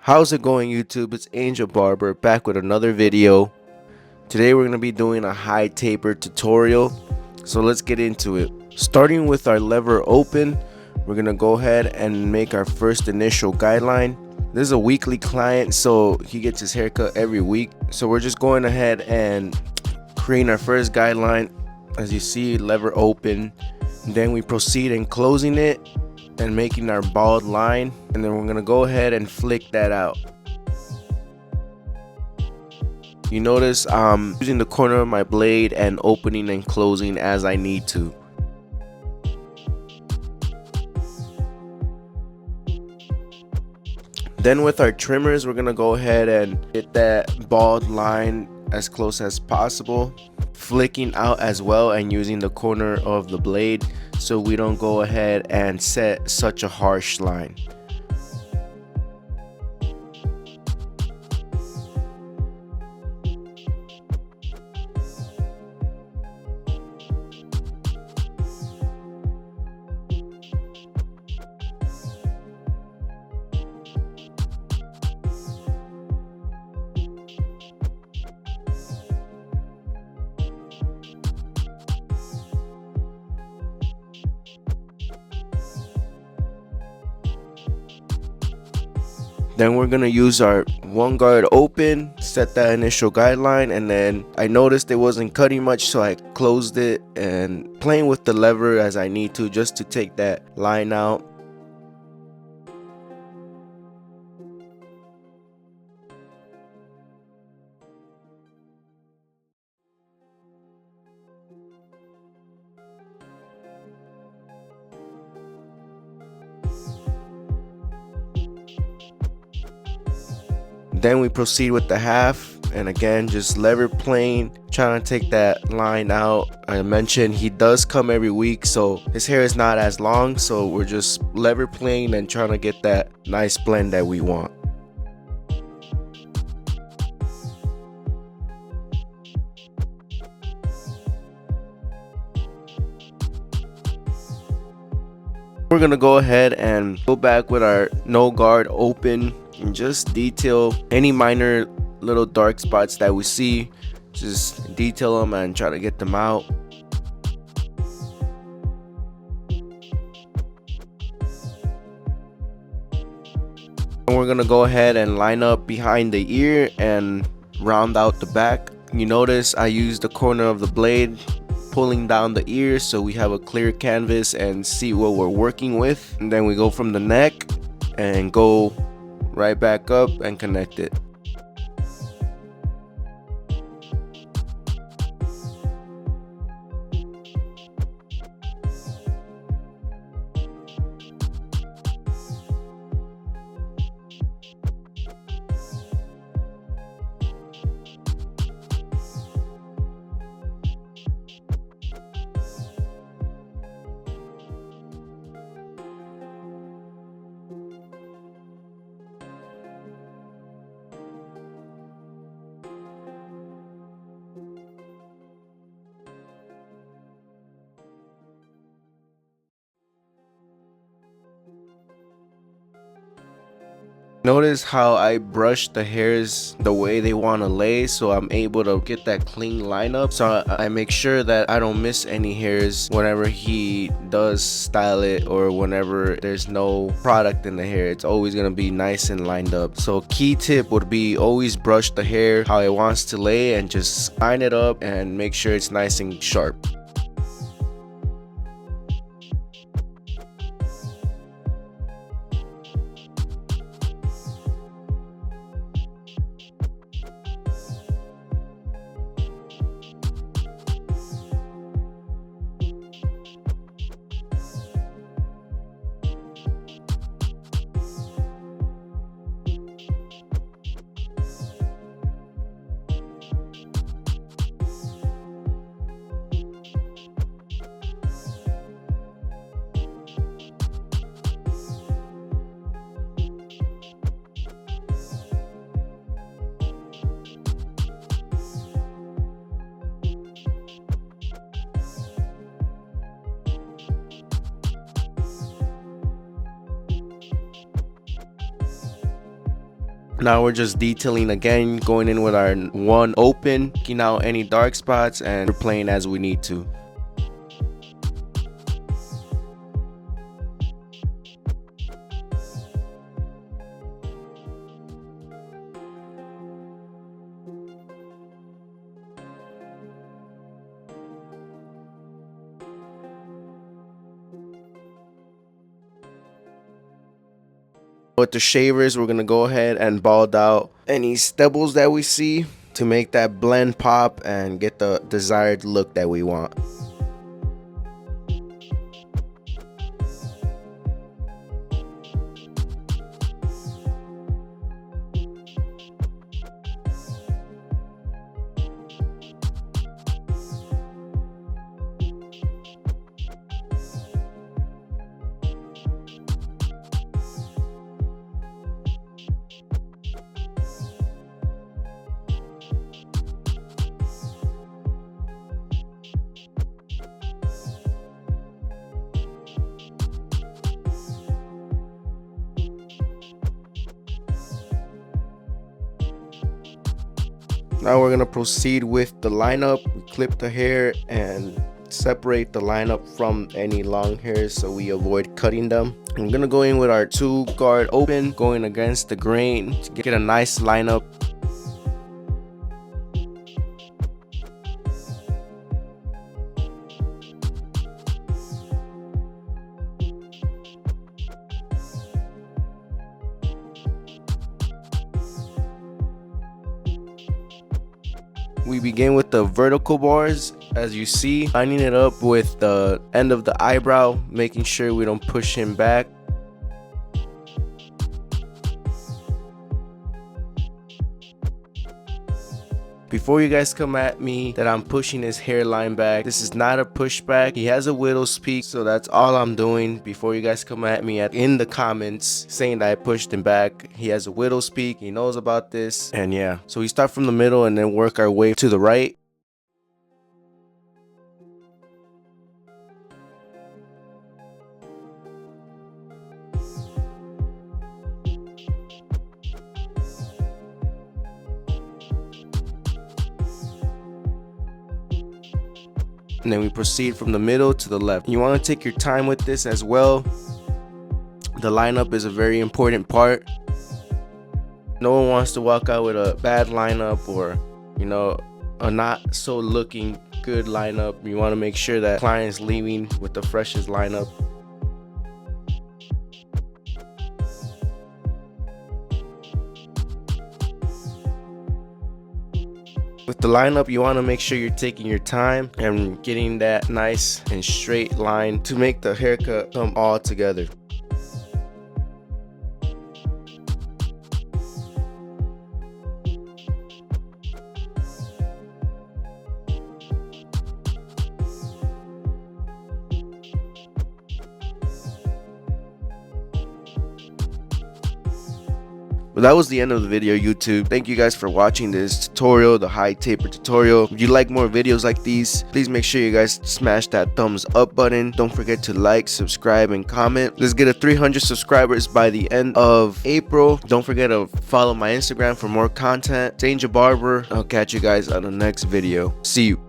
How's it going, YouTube? It's Angel Barber back with another video. Today we're going to be doing a high taper tutorial, so let's get into it. Starting with our lever open, we're going to go ahead and make our first initial guideline. This is a weekly client, so he gets his haircut every week, so we're just going ahead and creating our first guideline. As you see, lever open, then we proceed in closing it and making our bald line, and then we're gonna go ahead and flick that out. You notice I'm using the corner of my blade and opening and closing as I need to. Then with our trimmers, we're gonna go ahead and hit that bald line as close as possible, flicking out as well and using the corner of the blade so we don't go ahead and set such a harsh line. Then we're gonna use our one guard open, set that initial guideline, and then I noticed it wasn't cutting much, so I closed it and playing with the lever as I need to just to take that line out. Then we proceed with the half, and again just lever playing, trying to take that line out. I mentioned he does come every week, so his hair is not as long, so we're just lever playing and trying to get that nice blend that we want. We're gonna go ahead and go back with our no guard open and just detail any minor little dark spots that we see. Just detail them and try to get them out. And we're gonna go ahead and line up behind the ear and round out the back. You notice I used the corner of the blade pulling down the ear so we have a clear canvas and see what we're working with, and then we go from the neck and go right back up and connect it. Notice how I brush the hairs the way they want to lay, so I'm able to get that clean lineup. So I make sure that I don't miss any hairs whenever he does style it or whenever there's no product in the hair. It's always going to be nice and lined up. So key tip would be always brush the hair how it wants to lay and just line it up and make sure it's nice and sharp. Now we're just detailing again, going in with our one open, taking out any dark spots, and we're playing as we need to. With the shavers, we're gonna go ahead and bald out any stubbles that we see to make that blend pop and get the desired look that we want. Now we're gonna proceed with the lineup. We clip the hair and separate the lineup from any long hairs so we avoid cutting them. I'm gonna go in with our 2-guard open, going against the grain to get a nice lineup. We begin with the vertical bars, as you see, lining it up with the end of the eyebrow, making sure we don't push him back. Before you guys come at me that I'm pushing his hairline back, this is not a pushback. He has a widow's peak, so that's all I'm doing. Before you guys come at me in the comments saying that I pushed him back, he has a widow's peak. He knows about this, and yeah. So we start from the middle and then work our way to the right. And then we proceed from the middle to the left. You want to take your time with this as well. The lineup is a very important part. No one wants to walk out with a bad lineup or, you know, a not so looking good lineup. You want to make sure that client's leaving with the freshest lineup. With the lineup, you want to make sure you're taking your time and getting that nice and straight line to make the haircut come all together. But that was the end of the video, YouTube. Thank you guys for watching this tutorial, the high taper tutorial. If you like more videos like these, please make sure you guys smash that thumbs up button. Don't forget to like, subscribe, and comment. Let's get a 300 subscribers by the end of April. Don't forget to follow my Instagram for more content. Danger Barber. I'll catch you guys on the next video. See you.